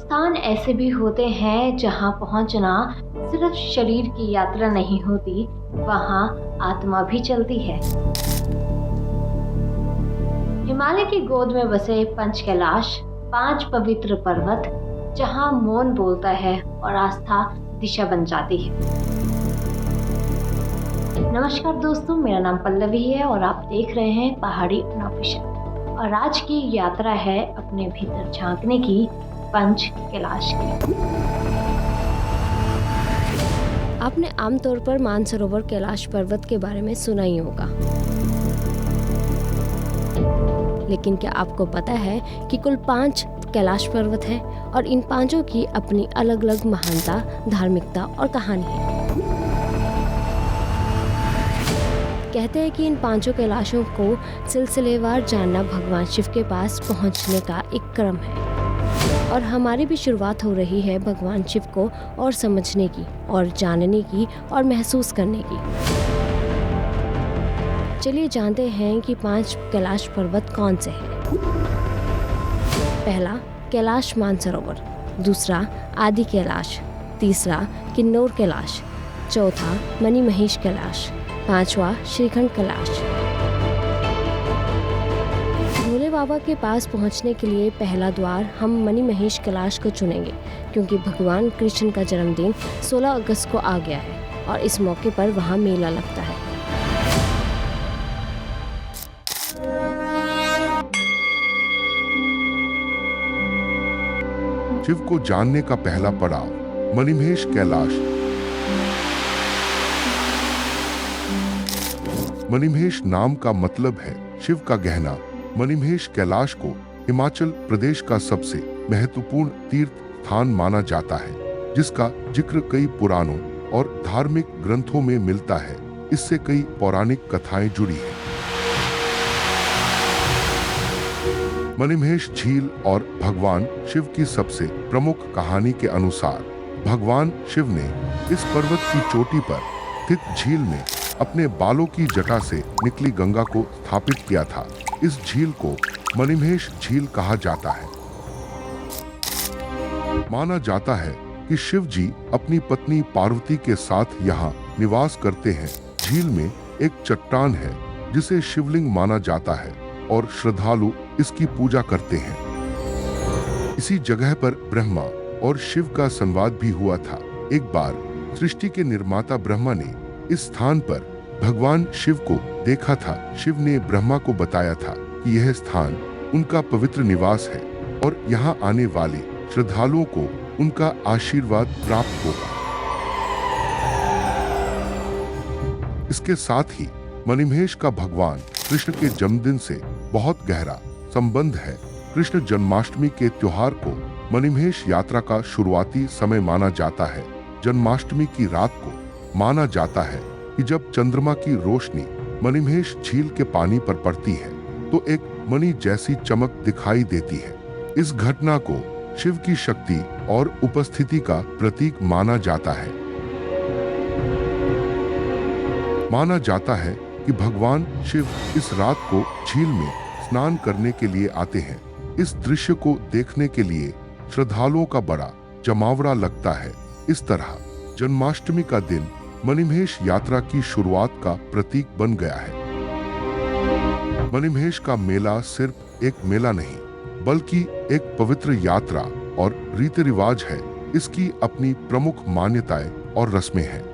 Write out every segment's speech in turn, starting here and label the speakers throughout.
Speaker 1: स्थान ऐसे भी होते हैं जहां पहुंचना सिर्फ शरीर की यात्रा नहीं होती, वहां आत्मा भी चलती है। हिमालय की गोद में बसे पंच कैलाश, 5 पवित्र पर्वत जहां मौन बोलता है और आस्था दिशा बन जाती है। नमस्कार दोस्तों, मेरा नाम पल्लवी है और आप देख रहे हैं पहाड़ी अनऑफिशियल। और आज की यात्रा है अपने भीतर झांकने की, पंच कैलाश की।
Speaker 2: आपने आमतौर पर मानसरोवर कैलाश पर्वत के बारे में सुना ही होगा, लेकिन क्या आपको पता है कि कुल 5 कैलाश पर्वत हैं और इन पांचों की अपनी अलग अलग महानता, धार्मिकता और कहानी है। कहते हैं कि इन पांचों कैलाशों को सिलसिलेवार जानना भगवान शिव के पास पहुंचने का एक क्रम है और हमारी भी शुरुआत हो रही है भगवान शिव को और समझने की और जानने की और महसूस करने की। चलिए जानते हैं कि 5 कैलाश पर्वत कौन से हैं। पहला कैलाश मानसरोवर, दूसरा आदि कैलाश, तीसरा किन्नौर कैलाश, चौथा मणिमहेश कैलाश, 5वां श्रीखंड कैलाश। भोले बाबा के पास पहुंचने के लिए पहला द्वार हम मणिमहेश कैलाश को चुनेंगे, क्योंकि भगवान कृष्ण का जन्मदिन 16 अगस्त को आ गया है और इस मौके पर वहां मेला लगता है।
Speaker 3: शिव को जानने का पहला पड़ाव मणिमहेश कैलाश। मणिमहेश नाम का मतलब है शिव का गहना। मणिमहेश कैलाश को हिमाचल प्रदेश का सबसे महत्वपूर्ण तीर्थ स्थान माना जाता है, जिसका जिक्र कई पुराणों और धार्मिक ग्रंथों में मिलता है। इससे कई पौराणिक कथाएं जुड़ी हैं। मणिमहेश झील और भगवान शिव की सबसे प्रमुख कहानी के अनुसार भगवान शिव ने इस पर्वत की चोटी पर स्थित झील में अपने बालों की जटा से निकली गंगा को स्थापित किया था। इस झील को मणिमहेश झील कहा जाता है। माना जाता है कि शिव जी अपनी पत्नी पार्वती के साथ यहाँ निवास करते हैं। झील में एक चट्टान है जिसे शिवलिंग माना जाता है और श्रद्धालु इसकी पूजा करते हैं। इसी जगह पर ब्रह्मा और शिव का संवाद भी हुआ था। एक बार सृष्टि के निर्माता ब्रह्मा ने इस स्थान पर भगवान शिव को देखा था। शिव ने ब्रह्मा को बताया था कि यह स्थान उनका पवित्र निवास है और यहाँ आने वाले श्रद्धालुओं को उनका आशीर्वाद प्राप्त होगा। इसके साथ ही मणिमहेश का भगवान कृष्ण के जन्मदिन से बहुत गहरा संबंध है। कृष्ण जन्माष्टमी के त्योहार को मणिमहेश यात्रा का शुरुआती समय माना जाता है। जन्माष्टमी की रात को माना जाता है कि जब चंद्रमा की रोशनी मणिमहेश झील के पानी पर पड़ती है तो एक मणि जैसी चमक दिखाई देती है। इस घटना को शिव की शक्ति और उपस्थिति का प्रतीक माना जाता है। माना जाता है कि भगवान शिव इस रात को झील में स्नान करने के लिए आते हैं। इस दृश्य को देखने के लिए श्रद्धालुओं का बड़ा जमावड़ा लगता है। इस तरह जन्माष्टमी का दिन मणिमहेश यात्रा की शुरुआत का प्रतीक बन गया है। मणिमहेश का मेला सिर्फ एक मेला नहीं, बल्कि एक पवित्र यात्रा और रीति रिवाज है। इसकी अपनी प्रमुख मान्यताएं और रस्में हैं।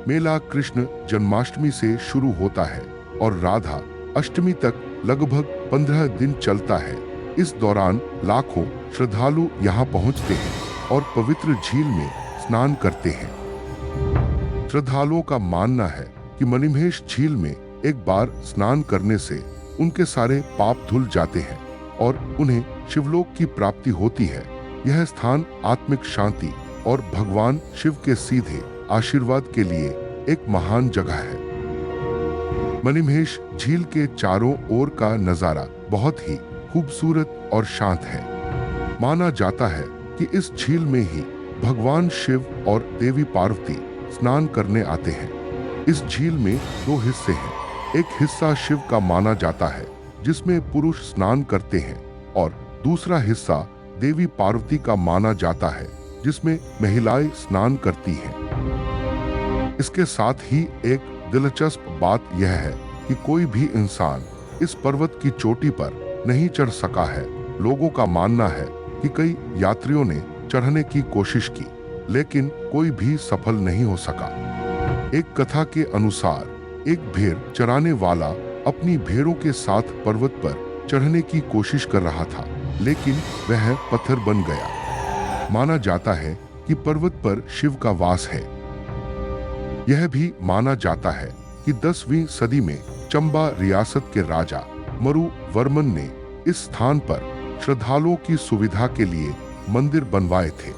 Speaker 3: मेला कृष्ण जन्माष्टमी से शुरू होता है और राधा अष्टमी तक लगभग 15 दिन चलता है। इस दौरान लाखों श्रद्धालु यहाँ पहुँचते हैं और पवित्र झील में स्नान करते हैं। श्रद्धालुओं का मानना है कि मणिमहेश झील में एक बार स्नान करने से उनके सारे पाप धुल जाते हैं और उन्हें शिवलोक की प्राप्ति होती है। यह स्थान आत्मिक शांति और भगवान शिव के सीधे आशीर्वाद के लिए एक महान जगह है। मणिमहेश झील के चारों ओर का नजारा बहुत ही खूबसूरत और शांत है। माना जाता है कि इस झील में ही भगवान शिव और देवी पार्वती स्नान करने आते हैं। इस झील में 2 हिस्से हैं। एक हिस्सा शिव का माना जाता है जिसमें पुरुष स्नान करते हैं और दूसरा हिस्सा देवी पार्वती का माना जाता है, जिसमें महिलाएं स्नान करती हैं। इसके साथ ही एक दिलचस्प बात यह है कि कोई भी इंसान इस पर्वत की चोटी पर नहीं चढ़ सका है। लोगों का मानना है कि कई यात्रियों ने चढ़ने की कोशिश की, लेकिन कोई भी सफल नहीं हो सका। एक कथा के अनुसार एक भेड़ चराने वाला अपनी भेड़ों के साथ पर्वत पर चढ़ने की कोशिश कर रहा था, लेकिन वह पत्थर बन गया। माना जाता है कि पर्वत पर शिव का वास है। यह भी माना जाता है कि 10वीं सदी में चंबा रियासत के राजा मरुवर्मन ने इस स्थान पर श्रद्धालुओं की सुविधा के लिए मंदिर बनवाए थे।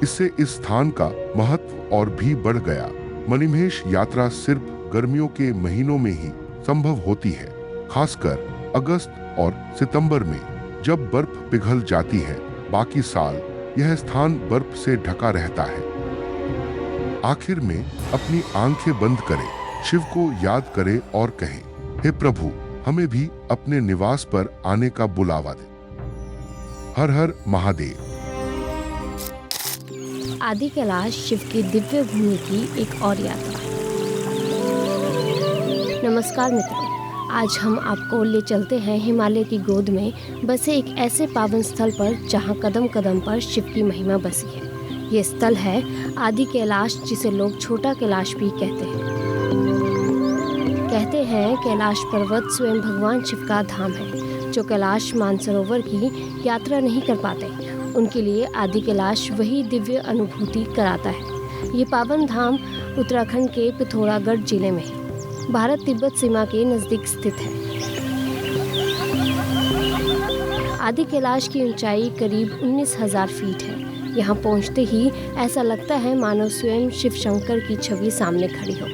Speaker 3: इससे इस स्थान का महत्व और भी बढ़ गया। मणिमहेश यात्रा सिर्फ गर्मियों के महीनों में ही संभव होती है, खासकर अगस्त और सितंबर में, जब बर्फ पिघल जाती है। बाकी साल यह स्थान बर्फ से ढका रहता है। आखिर में अपनी आंखें बंद करें, शिव को याद करें और कहें, हे प्रभु, हमें भी अपने निवास पर आने का बुलावा दे। हर हर महादेव।
Speaker 2: आदि कैलाश शिव की दिव्य भूमि की एक और यात्रा। नमस्कार मित्रों, आज हम आपको ले चलते हैं हिमालय की गोद में बसे एक ऐसे पावन स्थल पर जहां कदम कदम पर शिव की महिमा बसी है। ये स्थल है आदि कैलाश, जिसे लोग छोटा कैलाश भी कहते हैं। कहते हैं कैलाश पर्वत स्वयं भगवान शिव का धाम है। जो कैलाश मानसरोवर की यात्रा नहीं कर पाते, उनके लिए आदि कैलाश वही दिव्य अनुभूति कराता है। ये पावन धाम उत्तराखंड के पिथौरागढ़ जिले में है। भारत तिब्बत सीमा के नजदीक स्थित है। आदि कैलाश की ऊंचाई करीब 19,000 फीट है। यहाँ पहुँचते ही ऐसा लगता है मानो स्वयं शिव शंकर की छवि सामने खड़ी हो।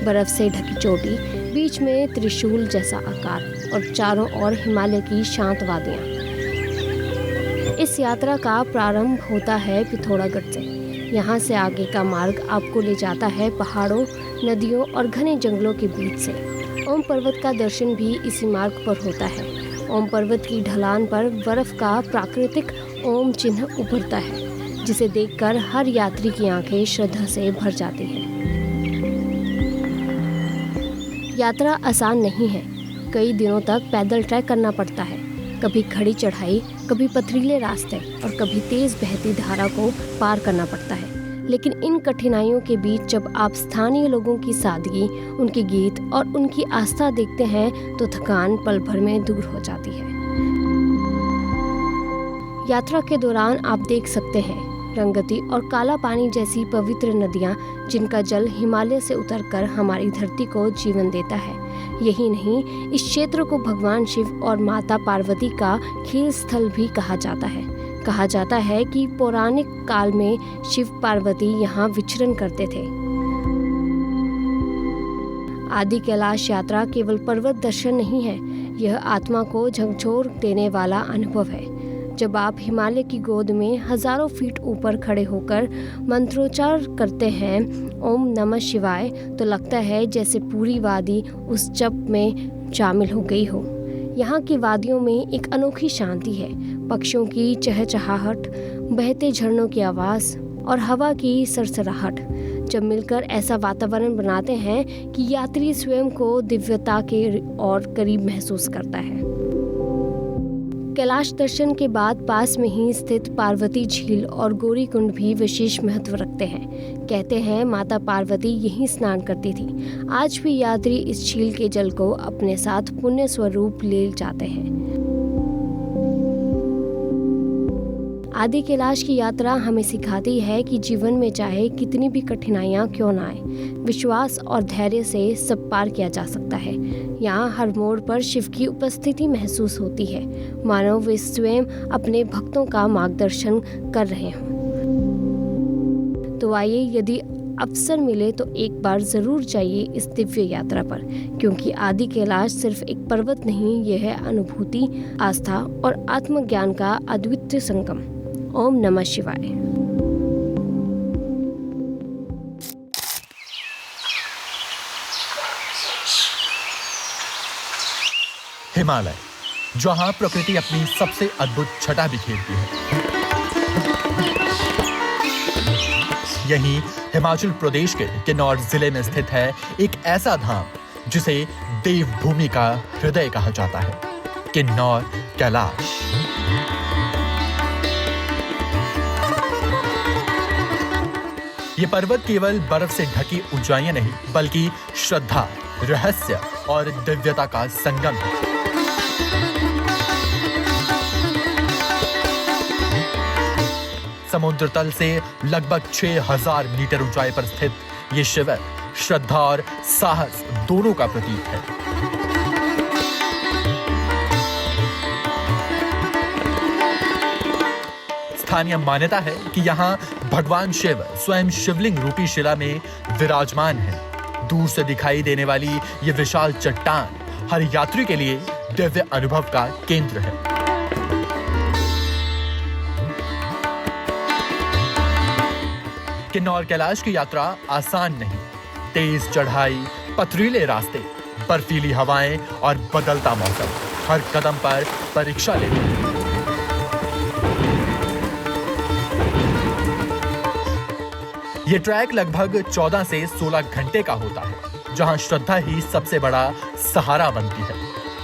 Speaker 2: बर्फ से ढकी चोटी, बीच में त्रिशूल जैसा आकार और चारों ओर हिमालय की शांत वादियाँ। इस यात्रा का प्रारंभ होता है पिथौरागढ़ से। यहाँ से आगे का मार्ग आपको ले जाता है पहाड़ों, नदियों और घने जंगलों के बीच से। ओम पर्वत का दर्शन भी इसी मार्ग पर होता है। ओम पर्वत की ढलान पर बर्फ का प्राकृतिक ओम चिन्ह उभरता है, जिसे देखकर हर यात्री की आंखें श्रद्धा से भर जाती हैं। यात्रा आसान नहीं है। कई दिनों तक पैदल ट्रैक करना पड़ता है। कभी खड़ी चढ़ाई, कभी पथरीले रास्ते और कभी तेज बहती धारा को पार करना पड़ता है। लेकिन इन कठिनाइयों के बीच जब आप स्थानीय लोगों की सादगी, उनके गीत और उनकी आस्था देखते हैं तो थकान पल भर में दूर हो जाती है। यात्रा के दौरान आप देख सकते हैं रंगती और काला पानी जैसी पवित्र नदियाँ, जिनका जल हिमालय से उतरकर हमारी धरती को जीवन देता है। यही नहीं, इस क्षेत्र को भगवान शिव और माता पार्वती का खेल स्थल भी कहा जाता है। कहा जाता है कि पौराणिक काल में शिव पार्वती यहाँ विचरण करते थे। आदि कैलाश यात्रा केवल पर्वत दर्शन नहीं है, यह आत्मा को झकझोर देने वाला अनुभव है। जब आप हिमालय की गोद में हजारों फीट ऊपर खड़े होकर मंत्रोच्चार करते हैं ओम नमः शिवाय, तो लगता है जैसे पूरी वादी उस जप में शामिल हो गई हो। यहाँ की वादियों में एक अनोखी शांति है। पक्षियों की चहचहाहट, बहते झरनों की आवाज़ और हवा की सरसराहट जब मिलकर ऐसा वातावरण बनाते हैं कि यात्री स्वयं को दिव्यता के और करीब महसूस करता है। कैलाश दर्शन के बाद पास में ही स्थित पार्वती झील और गौरी कुंड भी विशेष महत्व रखते हैं। कहते हैं माता पार्वती यहीं स्नान करती थी। आज भी यात्री इस झील के जल को अपने साथ पुण्य स्वरूप ले जाते हैं। आदि कैलाश की यात्रा हमें सिखाती है कि जीवन में चाहे कितनी भी कठिनाइयाँ क्यों ना आए, विश्वास और धैर्य से सब पार किया जा सकता है। यहाँ हर मोड़ पर शिव की उपस्थिति महसूस होती है, मानो वे स्वयं अपने भक्तों का मार्गदर्शन कर रहे हों। तो आइए, यदि अवसर मिले तो एक बार जरूर जाइए इस दिव्य यात्रा पर, क्योंकि आदि कैलाश सिर्फ एक पर्वत नहीं, यह है अनुभूति, आस्था और आत्मज्ञान का अद्वितीय संगम। ओम नमः शिवाय।
Speaker 4: हिमालय, जहां प्रकृति अपनी सबसे अद्भुत छटा बिखेरती है। यहीं हिमाचल प्रदेश के किन्नौर जिले में स्थित है एक ऐसा धाम जिसे देवभूमि का हृदय कहा जाता है, किन्नौर कैलाश। ये पर्वत केवल बर्फ से ढकी ऊंचाइयां नहीं, बल्कि श्रद्धा, रहस्य और दिव्यता का संगम है। समुद्र तल से लगभग 6000 मीटर ऊंचाई पर स्थित ये शिविर श्रद्धा और साहस दोनों का प्रतीक है। स्थानीय मान्यता है कि यहाँ भगवान शिव स्वयं शिवलिंग रूपी शिला में विराजमान है। दूर से दिखाई देने वाली ये विशाल चट्टान हर यात्री के लिए दिव्य अनुभव का केंद्र है। किन्नौर कैलाश की यात्रा आसान नहीं। तेज चढ़ाई, पथरीले रास्ते, बर्फीली हवाएं और बदलता मौसम हर कदम पर परीक्षा लेते हैं। ये ट्रैक लगभग 14 से 16 घंटे का होता है, जहां श्रद्धा ही सबसे बड़ा सहारा बनती है।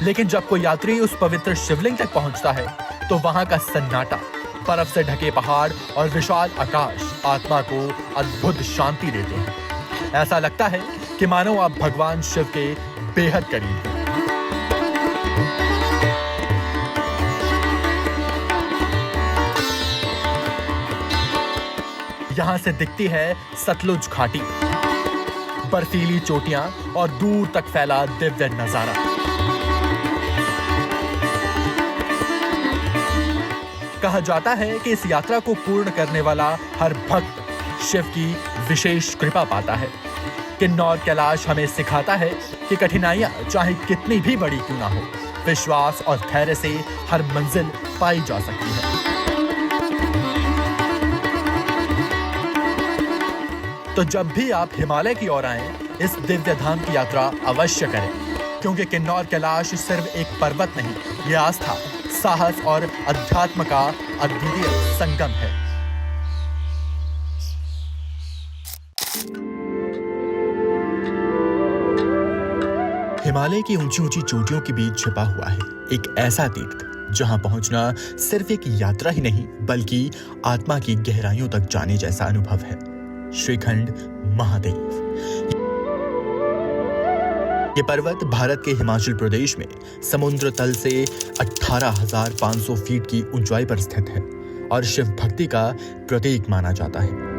Speaker 4: लेकिन जब कोई यात्री उस पवित्र शिवलिंग तक पहुंचता है, तो वहां का सन्नाटा, बर्फ से ढके पहाड़ और विशाल आकाश आत्मा को अद्भुत शांति देते हैं। ऐसा लगता है कि मानो आप भगवान शिव के बेहद करीब हैं। यहां से दिखती है सतलुज घाटी, बर्फीली चोटियां और दूर तक फैला दिव्य नजारा। कहा जाता है कि इस यात्रा को पूर्ण करने वाला हर भक्त शिव की विशेष कृपा पाता है। किन्नौर कैलाश हमें सिखाता है कि कठिनाइयां चाहे कितनी भी बड़ी क्यों ना हो, विश्वास और धैर्य से हर मंजिल पाई जा सकती है। तो जब भी आप हिमालय की ओर आएं, इस दिव्य धाम की यात्रा अवश्य करें, क्योंकि किन्नौर कैलाश सिर्फ एक पर्वत नहीं, ये आस्था, साहस और अध्यात्म का अद्वितीय संगम है। हिमालय की ऊंची ऊंची चोटियों के बीच छिपा हुआ है एक ऐसा तीर्थ जहां पहुंचना सिर्फ एक यात्रा ही नहीं, बल्कि आत्मा की गहराइयों तक जाने जैसा अनुभव है। श्रीखंड महादेव। ये पर्वत भारत के हिमाचल प्रदेश में समुद्र तल से 18,500 फीट की ऊंचाई पर स्थित है और शिव भक्ति का प्रतीक माना जाता है।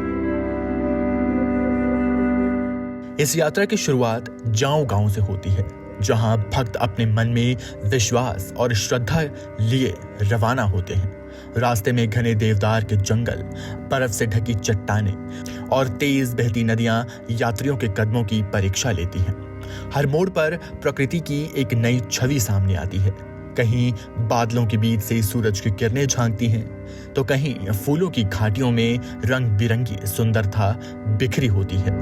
Speaker 4: इस यात्रा की शुरुआत जाओ गांव से होती है, जहां भक्त अपने मन में विश्वास और श्रद्धा लिए रवाना होते हैं। रास्ते में घने देवदार के जंगल, बर्फ से ढकी चट्टानें और तेज बहती नदियां यात्रियों के कदमों की परीक्षा लेती हैं। हर मोड़ पर प्रकृति की एक नई छवि सामने आती है। कहीं बादलों के बीच से सूरज की किरणें झांकती हैं, तो कहीं फूलों की घाटियों में रंग बिरंगी सुंदरता बिखरी होती है।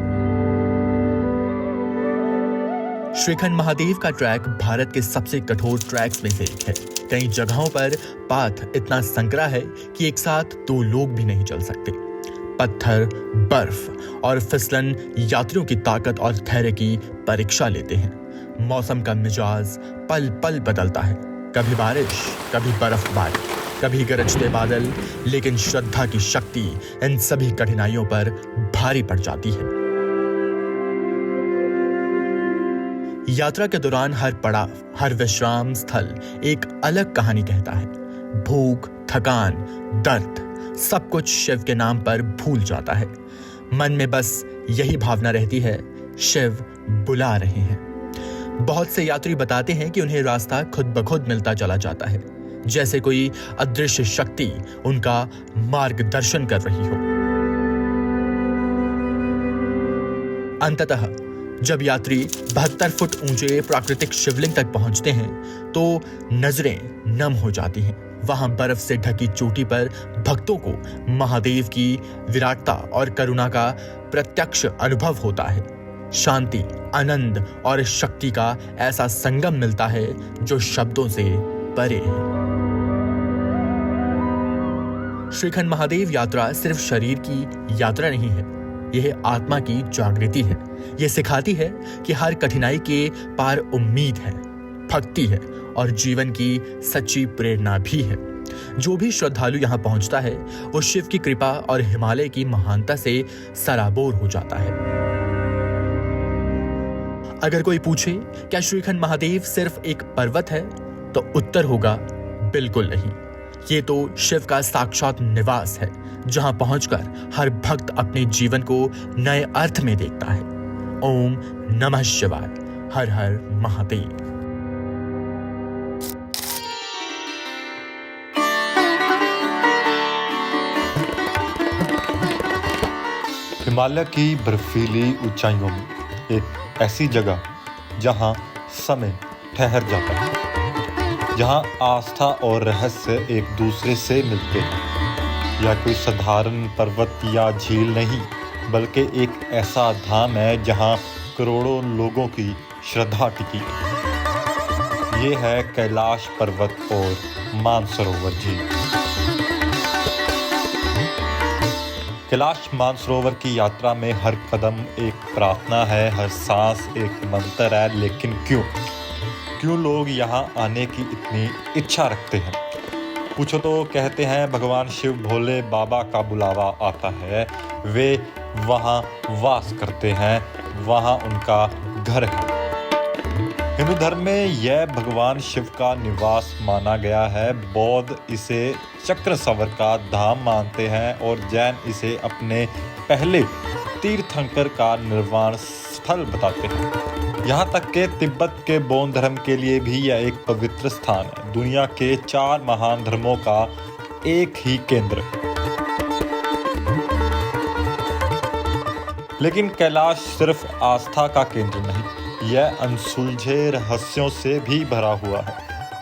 Speaker 4: श्रीखंड महादेव का ट्रैक भारत के सबसे कठोर ट्रैक्स में से एक है। कई जगहों पर पाथ इतना संकरा है कि एक साथ 2 लोग भी नहीं चल सकते। पत्थर, बर्फ और फिसलन यात्रियों की ताकत और धैर्य की परीक्षा लेते हैं। मौसम का मिजाज पल पल बदलता है, कभी बारिश, कभी बर्फबारी, कभी गरजते बादल, लेकिन श्रद्धा की शक्ति इन सभी कठिनाइयों पर भारी पड़ जाती है। यात्रा के दौरान हर पड़ाव, हर विश्राम स्थल एक अलग कहानी कहता है। भूख, थकान, दर्द, सब कुछ शिव के नाम पर भूल जाता है। मन में बस यही भावना रहती है, शिव बुला रहे हैं। बहुत से यात्री बताते हैं कि उन्हें रास्ता खुद ब खुद मिलता चला जाता है, जैसे कोई अदृश्य शक्ति उनका मार्गदर्शन कर रही हो। अंततः जब यात्री 72 फुट ऊंचे प्राकृतिक शिवलिंग तक पहुंचते हैं, तो नजरें नम हो जाती हैं। वहां बर्फ से ढकी चोटी पर भक्तों को महादेव की विराटता और करुणा का प्रत्यक्ष अनुभव होता है। शांति, आनंद और शक्ति का ऐसा संगम मिलता है जो शब्दों से परे है। श्रीखंड महादेव यात्रा सिर्फ शरीर की यात्रा नहीं है, यह आत्मा की जागृति है। यह सिखाती है कि हर कठिनाई के पार उम्मीद है, भक्ति है और जीवन की सच्ची प्रेरणा भी है। जो भी श्रद्धालु यहाँ पहुंचता है वो शिव की कृपा और हिमालय की महानता से सराबोर हो जाता है। अगर कोई पूछे क्या श्रीखंड महादेव सिर्फ एक पर्वत है, तो उत्तर होगा बिल्कुल नहीं। ये तो शिव का साक्षात निवास है, जहां पहुंचकर हर भक्त अपने जीवन को नए अर्थ में देखता है। ओम नमः शिवाय। हर हर महादेव।
Speaker 5: हिमालय की बर्फीली ऊंचाइयों में एक ऐसी जगह जहां समय ठहर जाता है, जहां आस्था और रहस्य एक दूसरे से मिलते हैं। यह कोई साधारण पर्वत या झील नहीं, बल्कि एक ऐसा धाम है जहां करोड़ों लोगों की श्रद्धा टिकी है। ये है कैलाश पर्वत और मानसरोवर झील। कैलाश मानसरोवर की यात्रा में हर कदम एक प्रार्थना है, हर सांस एक मंत्र है। लेकिन क्यों लोग यहाँ आने की इतनी इच्छा रखते हैं? पूछो तो कहते हैं भगवान शिव भोले बाबा का बुलावा आता है, वे वहाँ वास करते हैं, वहाँ उनका घर है। हिंदू धर्म में यह भगवान शिव का निवास माना गया है। बौद्ध इसे चक्रसवर का धाम मानते हैं और जैन इसे अपने पहले तीर्थंकर का निर्वाण स्थल बताते हैं। यहाँ तक कि तिब्बत के बौद्ध धर्म के लिए भी यह एक पवित्र स्थान है, दुनिया के 4 महान धर्मों का एक ही केंद्र। लेकिन कैलाश सिर्फ आस्था का केंद्र नहीं, यह अनसुलझे रहस्यों से भी भरा हुआ है।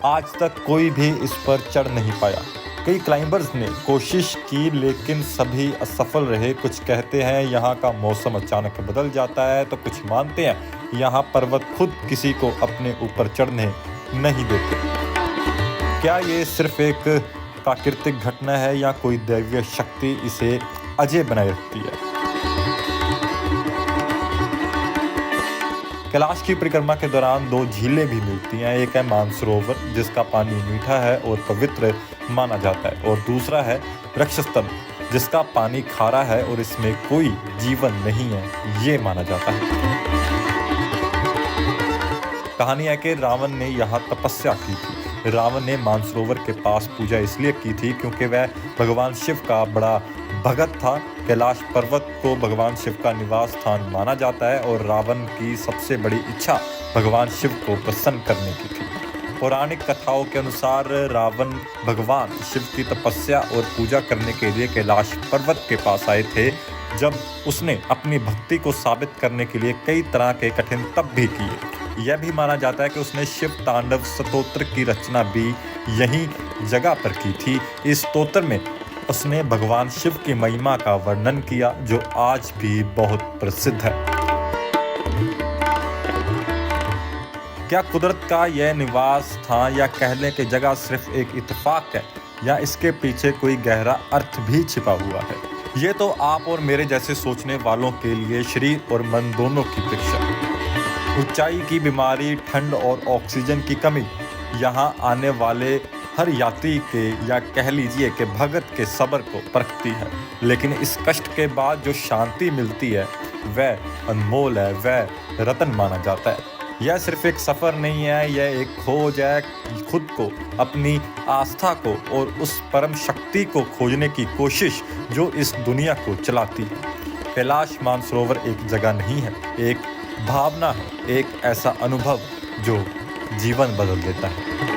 Speaker 5: आज तक कोई भी इस पर चढ़ नहीं पाया। कई क्लाइंबर्स ने कोशिश की लेकिन सभी असफल रहे। कुछ कहते हैं यहाँ का मौसम अचानक बदल जाता है, तो कुछ मानते हैं यहाँ पर्वत खुद किसी को अपने ऊपर चढ़ने नहीं देते। क्या ये सिर्फ एक प्राकृतिक घटना है या कोई दैवीय शक्ति इसे अजय बनाए रखती है? कैलाश की परिक्रमा के दौरान 2 झीलें भी मिलती हैं। एक है मानसरोवर, जिसका पानी मीठा है और पवित्र माना जाता है, और दूसरा है वृक्षस्तंभ, जिसका पानी खारा है और इसमें कोई जीवन नहीं है, ये माना जाता है। कहानी है कि रावण ने यहाँ तपस्या की थी। रावण ने मानसरोवर के पास पूजा इसलिए की थी क्योंकि वह भगवान शिव का बड़ा भगत था। कैलाश पर्वत को भगवान शिव का निवास स्थान माना जाता है और रावण की सबसे बड़ी इच्छा भगवान शिव को प्रसन्न करने की थी। पौराणिक कथाओं के अनुसार रावण भगवान शिव की तपस्या और पूजा करने के लिए कैलाश पर्वत के पास आए थे, जब उसने अपनी भक्ति को साबित करने के लिए कई तरह के कठिन तप भी किए। यह भी माना जाता है कि उसने शिव तांडव स्तोत्र की रचना भी यही जगह पर की थी। इस स्तोत्र में उसने भगवान शिव की महिमा का वर्णन किया, जो आज भी बहुत प्रसिद्ध है। क्या कुदरत का यह निवास था या कहने की जगह सिर्फ एक इत्तेफाक है, या इसके पीछे कोई गहरा अर्थ भी छिपा हुआ है? ये तो आप और मेरे जैसे सोचने वालों के लिए शरीर और मन दोनों की परीक्षा। ऊंचाई की बीमारी, ठंड और ऑक्सीजन की कमी यहाँ आने वाले हर यात्री के, या कह लीजिए कि भगत के सब्र को परखती है। लेकिन इस कष्ट के बाद जो शांति मिलती है वह अनमोल है, वह रत्न माना जाता है। यह सिर्फ एक सफ़र नहीं है, यह एक खोज है, खुद को, अपनी आस्था को और उस परम शक्ति को खोजने की कोशिश जो इस दुनिया को चलाती है। कैलाश मानसरोवर एक जगह नहीं है, एक भावना है, एक ऐसा अनुभव जो जीवन बदल देता है।